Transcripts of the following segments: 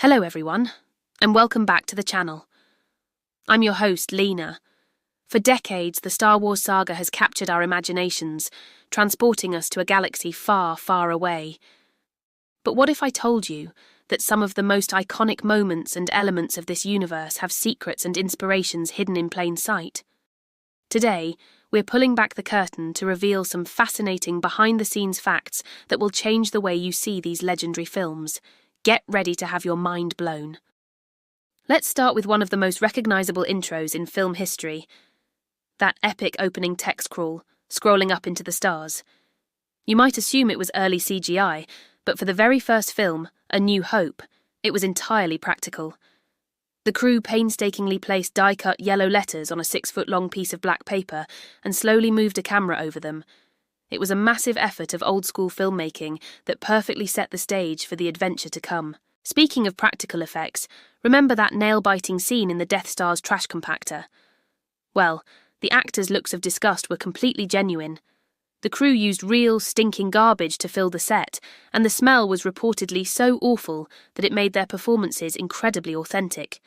Hello everyone, and welcome back to the channel. I'm your host, Lena. For decades, the Star Wars saga has captured our imaginations, transporting us to a galaxy far, far away. But what if I told you that some of the most iconic moments and elements of this universe have secrets and inspirations hidden in plain sight? Today, we're pulling back the curtain to reveal some fascinating behind-the-scenes facts that will change the way you see these legendary films. Get ready to have your mind blown. Let's start with one of the most recognizable intros in film history. That epic opening text crawl, scrolling up into the stars. You might assume it was early CGI, but for the very first film, A New Hope, it was entirely practical. The crew painstakingly placed die-cut yellow letters on a 6-foot-long piece of black paper and slowly moved a camera over them. It was a massive effort of old-school filmmaking that perfectly set the stage for the adventure to come. Speaking of practical effects, remember that nail-biting scene in the Death Star's trash compactor? Well, the actors' looks of disgust were completely genuine. The crew used real, stinking garbage to fill the set, and the smell was reportedly so awful that it made their performances incredibly authentic.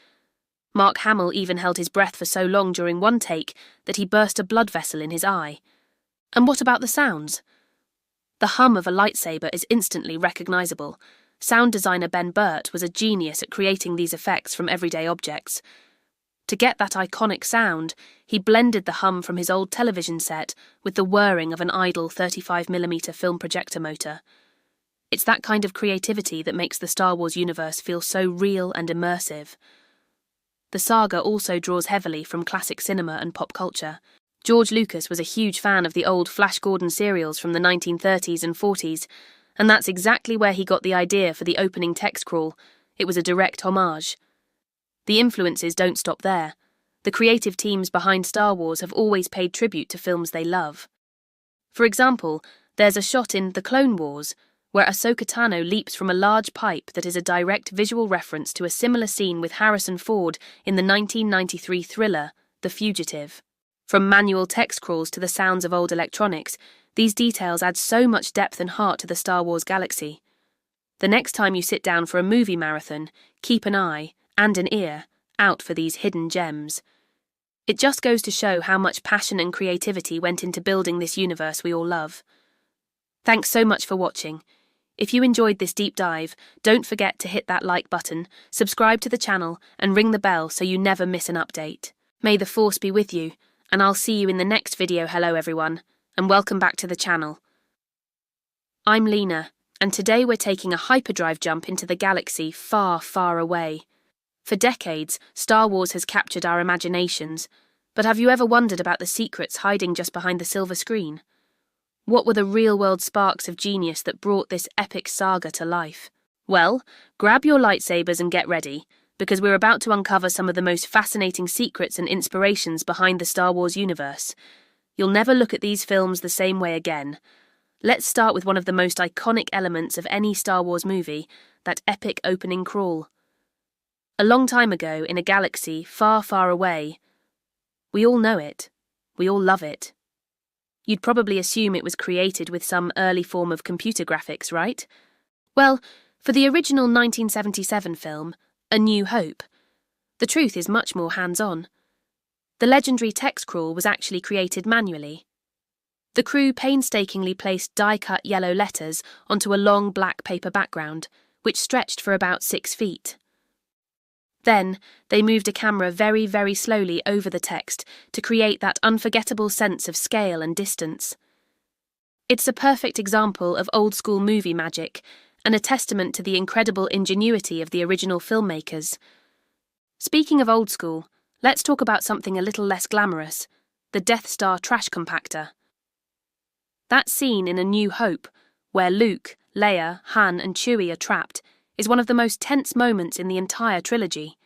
Mark Hamill even held his breath for so long during one take that he burst a blood vessel in his eye. And what about the sounds? The hum of a lightsaber is instantly recognizable. Sound designer Ben Burtt was a genius at creating these effects from everyday objects. To get that iconic sound, he blended the hum from his old television set with the whirring of an idle 35mm film projector motor. It's that kind of creativity that makes the Star Wars universe feel so real and immersive. The saga also draws heavily from classic cinema and pop culture. George Lucas was a huge fan of the old Flash Gordon serials from the 1930s and 40s, and that's exactly where he got the idea for the opening text crawl. It was a direct homage. The influences don't stop there. The creative teams behind Star Wars have always paid tribute to films they love. For example, there's a shot in The Clone Wars where Ahsoka Tano leaps from a large pipe that is a direct visual reference to a similar scene with Harrison Ford in the 1993 thriller, The Fugitive. From manual text crawls to the sounds of old electronics, these details add so much depth and heart to the Star Wars galaxy. The next time you sit down for a movie marathon, keep an eye, and an ear, out for these hidden gems. It just goes to show how much passion and creativity went into building this universe we all love. Thanks so much for watching. If you enjoyed this deep dive, don't forget to hit that like button, subscribe to the channel, and ring the bell so you never miss an update. May the Force be with you, and I'll see you in the next video. Hello everyone, and welcome back to the channel. I'm Lena, and today we're taking a hyperdrive jump into the galaxy far, far away. For decades, Star Wars has captured our imaginations, but have you ever wondered about the secrets hiding just behind the silver screen? What were the real-world sparks of genius that brought this epic saga to life? Well, grab your lightsabers and get ready, because we're about to uncover some of the most fascinating secrets and inspirations behind the Star Wars universe. You'll never look at these films the same way again. Let's start with one of the most iconic elements of any Star Wars movie, that epic opening crawl. A long time ago, in a galaxy far, far away, we all know it. We all love it. You'd probably assume it was created with some early form of computer graphics, right? Well, for the original 1977 film, A New Hope, the truth is much more hands-on. The legendary text crawl was actually created manually. The crew painstakingly placed die-cut yellow letters onto a long black paper background, which stretched for about 6 feet. Then, they moved a camera very, very slowly over the text to create that unforgettable sense of scale and distance. It's a perfect example of old-school movie magic, and a testament to the incredible ingenuity of the original filmmakers. Speaking of old school, let's talk about something a little less glamorous, the Death Star trash compactor. That scene in A New Hope, where Luke, Leia, Han and Chewie are trapped, is one of the most tense moments in the entire trilogy.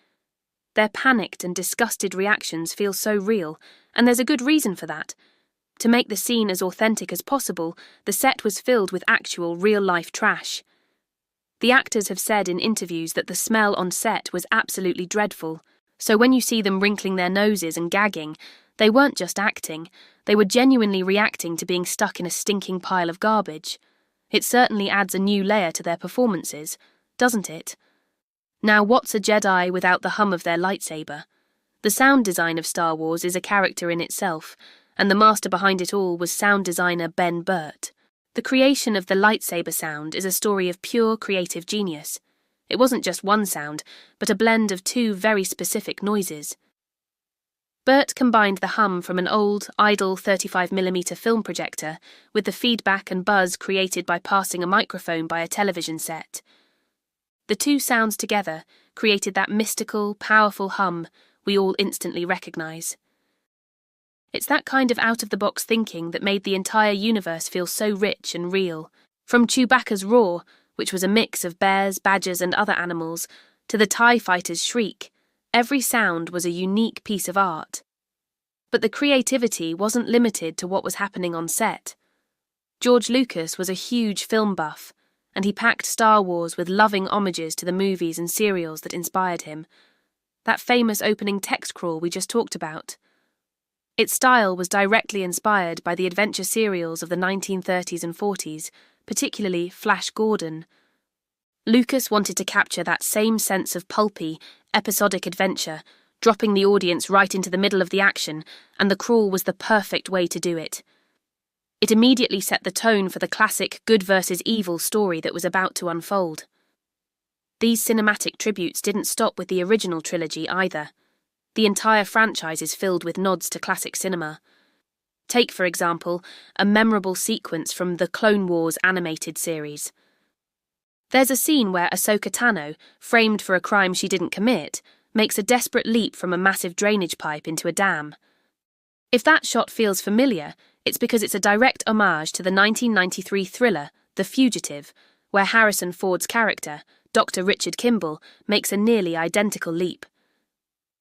Their panicked and disgusted reactions feel so real, and there's a good reason for that. To make the scene as authentic as possible, the set was filled with actual real-life trash. The actors have said in interviews that the smell on set was absolutely dreadful, so when you see them wrinkling their noses and gagging, they weren't just acting, they were genuinely reacting to being stuck in a stinking pile of garbage. It certainly adds a new layer to their performances, doesn't it? Now, what's a Jedi without the hum of their lightsaber? The sound design of Star Wars is a character in itself, and the master behind it all was sound designer Ben Burtt. The creation of the lightsaber sound is a story of pure creative genius. It wasn't just one sound, but a blend of two very specific noises. Burtt combined the hum from an old, idle 35mm film projector with the feedback and buzz created by passing a microphone by a television set. The two sounds together created that mystical, powerful hum we all instantly recognize. It's that kind of out-of-the-box thinking that made the entire universe feel so rich and real. From Chewbacca's roar, which was a mix of bears, badgers and other animals, to the TIE fighter's shriek, every sound was a unique piece of art. But the creativity wasn't limited to what was happening on set. George Lucas was a huge film buff, and he packed Star Wars with loving homages to the movies and serials that inspired him. That famous opening text crawl we just talked about. Its style was directly inspired by the adventure serials of the 1930s and 40s, particularly Flash Gordon. Lucas wanted to capture that same sense of pulpy, episodic adventure, dropping the audience right into the middle of the action, and the crawl was the perfect way to do it. It immediately set the tone for the classic good versus evil story that was about to unfold. These cinematic tributes didn't stop with the original trilogy either. The entire franchise is filled with nods to classic cinema. Take, for example, a memorable sequence from the Clone Wars animated series. There's a scene where Ahsoka Tano, framed for a crime she didn't commit, makes a desperate leap from a massive drainage pipe into a dam. If that shot feels familiar, it's because it's a direct homage to the 1993 thriller, The Fugitive, where Harrison Ford's character, Dr. Richard Kimball, makes a nearly identical leap.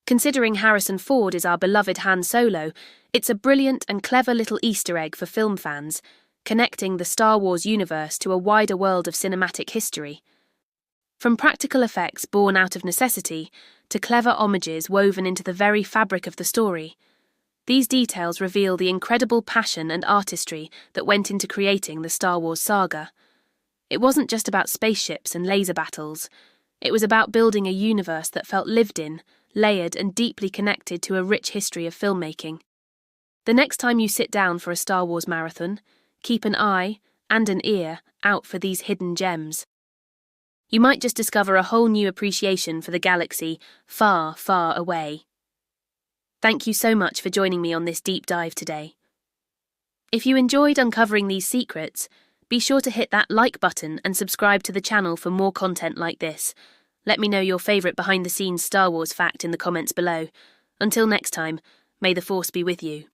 Considering Harrison Ford is our beloved Han Solo, it's a brilliant and clever little Easter egg for film fans, connecting the Star Wars universe to a wider world of cinematic history. From practical effects born out of necessity to clever homages woven into the very fabric of the story, these details reveal the incredible passion and artistry that went into creating the Star Wars saga. It wasn't just about spaceships and laser battles. It was about building a universe that felt lived in, layered and deeply connected to a rich history of filmmaking. The next time you sit down for a Star Wars marathon, keep an eye and an ear out for these hidden gems. You might just discover a whole new appreciation for the galaxy far, far away. Thank you so much for joining me on this deep dive today. If you enjoyed uncovering these secrets, be sure to hit that like button and subscribe to the channel for more content like this. Let me know your favourite behind-the-scenes Star Wars fact in the comments below. Until next time, may the Force be with you.